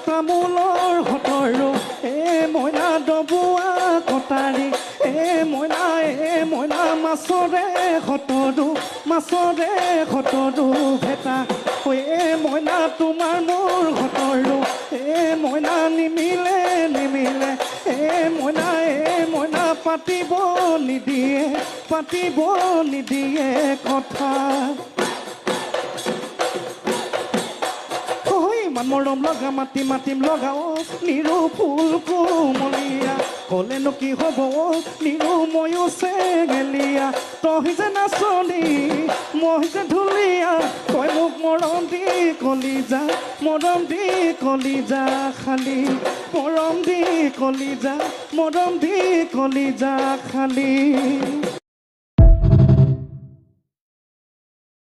তামোলৰ হতৰো মইনা ডবোৱা কটাৰী মইনা মাছৰে হতৰো ভেটা মইনা তোমাৰ মোৰ হতৰো মইনা নিমিলে মইনা পাতিব নিদিয়ে কথা ইমান মৰম লগা মাতিম লগাও নিৰু ফুল কোমলীয়া ক'লেনো কি হ'ব নিৰু ময়ো চেঙেলীয়া তই যে নাচনী মই যে ঢুলীয়া তই মোক মৰম দি কলিজা খালি মৰম দি কলিজা খালি